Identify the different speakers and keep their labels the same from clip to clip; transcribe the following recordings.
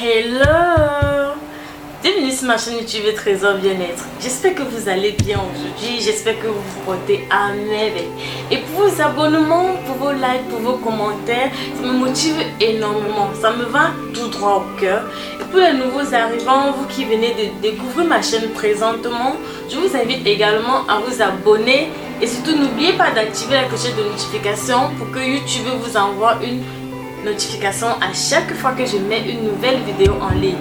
Speaker 1: Hello! Bienvenue sur ma chaîne YouTube Trésor Bien-être. J'espère que vous allez bien aujourd'hui. J'espère que vous vous portez à merveille. Et pour vos abonnements, pour vos likes, pour vos commentaires, ça me motive énormément. Ça me va tout droit au cœur. Et pour les nouveaux arrivants, vous qui venez de découvrir ma chaîne présentement, je vous invite également à vous abonner. Et surtout, n'oubliez pas d'activer la cloche de notification pour que YouTube vous envoie une notification à chaque fois que je mets une nouvelle vidéo en ligne.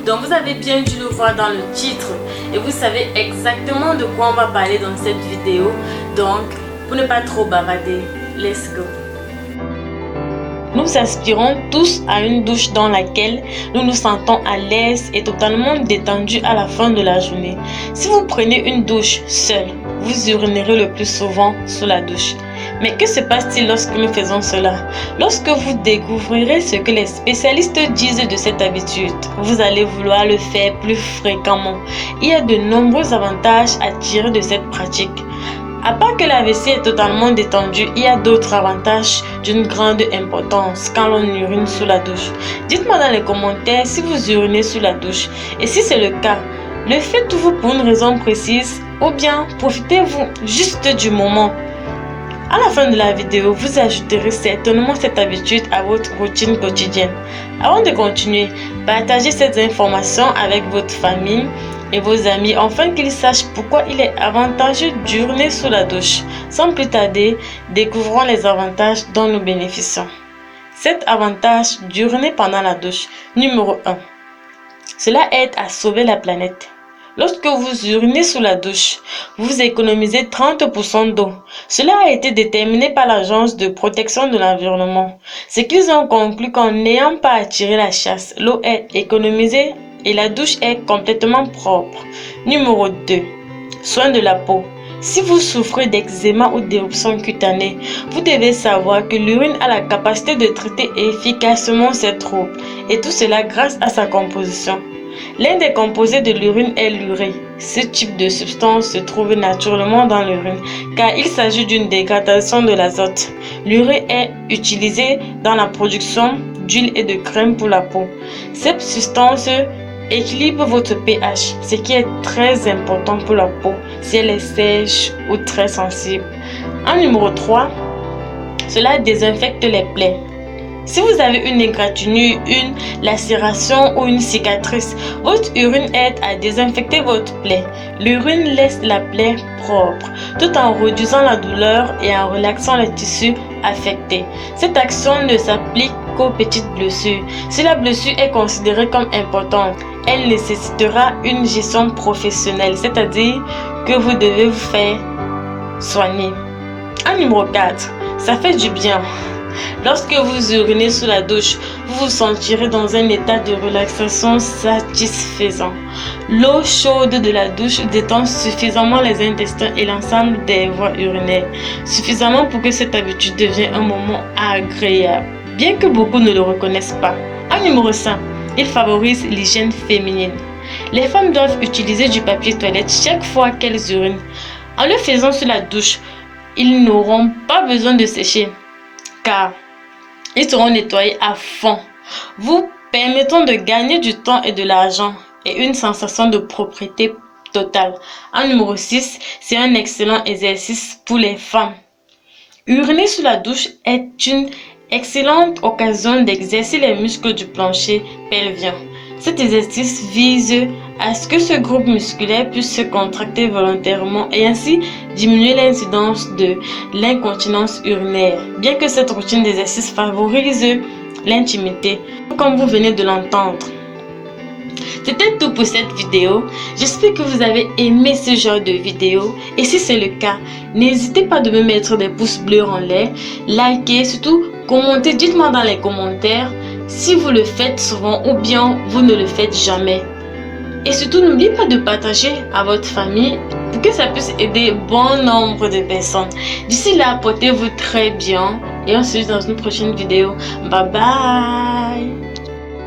Speaker 1: Donc vous avez bien dû le voir dans le titre et vous savez exactement de quoi on va parler dans cette vidéo. Donc pour ne pas trop bavarder, let's go. Nous aspirons tous à une douche dans laquelle nous nous sentons à l'aise et totalement détendus à la fin de la journée. Si vous prenez une douche seule, vous urinerez le plus souvent sous la douche. Mais que se passe-t-il lorsque nous faisons cela? Lorsque vous découvrirez ce que les spécialistes disent de cette habitude, vous allez vouloir le faire plus fréquemment. Il y a de nombreux avantages à tirer de cette pratique. À part que la vessie est totalement détendue, il y a d'autres avantages d'une grande importance quand l'on urine sous la douche. Dites-moi dans les commentaires si vous urinez sous la douche. Et si c'est le cas, le faites-vous pour une raison précise ou bien profitez-vous juste du moment? À la fin de la vidéo, vous ajouterez certainement cette habitude à votre routine quotidienne. Avant de continuer, partagez cette information avec votre famille et vos amis afin qu'ils sachent pourquoi il est avantageux d'uriner sous la douche. Sans plus tarder, découvrons les avantages dont nous bénéficions. Cet avantage d'uriner pendant la douche. Numéro 1. Cela aide à sauver la planète. Lorsque vous urinez sous la douche, vous économisez 30% d'eau. Cela a été déterminé par l'Agence de protection de l'environnement. C'est qu'ils ont conclu qu'en n'ayant pas à tirer la chasse, l'eau est économisée et la douche est complètement propre. Numéro 2. Soin de la peau. Si vous souffrez d'eczéma ou d'éruption cutanée, vous devez savoir que l'urine a la capacité de traiter efficacement ces troubles, et tout cela grâce à sa composition. L'un des composés de l'urine est l'urée. Ce type de substance se trouve naturellement dans l'urine car il s'agit d'une dégradation de l'azote. L'urée est utilisée dans la production d'huile et de crème pour la peau. Cette substance équilibre votre pH, ce qui est très important pour la peau si elle est sèche ou très sensible. En numéro 3, cela désinfecte les plaies. Si vous avez une égratignure, une lacération ou une cicatrice, votre urine aide à désinfecter votre plaie. L'urine laisse la plaie propre, tout en réduisant la douleur et en relaxant les tissus affectés. Cette action ne s'applique qu'aux petites blessures. Si la blessure est considérée comme importante, elle nécessitera une gestion professionnelle, c'est-à-dire que vous devez vous faire soigner. En numéro 4, ça fait du bien. Lorsque vous urinez sous la douche, vous vous sentirez dans un état de relaxation satisfaisant. L'eau chaude de la douche détend suffisamment les intestins et l'ensemble des voies urinaires, suffisamment pour que cette habitude devienne un moment agréable, bien que beaucoup ne le reconnaissent pas. En numéro 5, il favorise l'hygiène féminine. Les femmes doivent utiliser du papier toilette chaque fois qu'elles urinent. En le faisant sous la douche, ils n'auront pas besoin de sécher, car ils seront nettoyés à fond, vous permettant de gagner du temps et de l'argent et une sensation de propreté totale. En numéro 6, c'est un excellent exercice pour les femmes. Uriner sous la douche est une excellente occasion d'exercer les muscles du plancher pelvien. Cet exercice vise à ce que ce groupe musculaire puisse se contracter volontairement et ainsi diminuer l'incidence de l'incontinence urinaire. Bien que cette routine d'exercice favorise l'intimité, comme vous venez de l'entendre. C'était tout pour cette vidéo. J'espère que vous avez aimé ce genre de vidéo. Et si c'est le cas, n'hésitez pas de me mettre des pouces bleus en l'air, likez, surtout commentez, dites-moi dans les commentaires si vous le faites souvent ou bien vous ne le faites jamais. Et surtout, n'oubliez pas de partager à votre famille pour que ça puisse aider bon nombre de personnes. D'ici là, portez-vous très bien et on se dit dans une prochaine vidéo. Bye bye.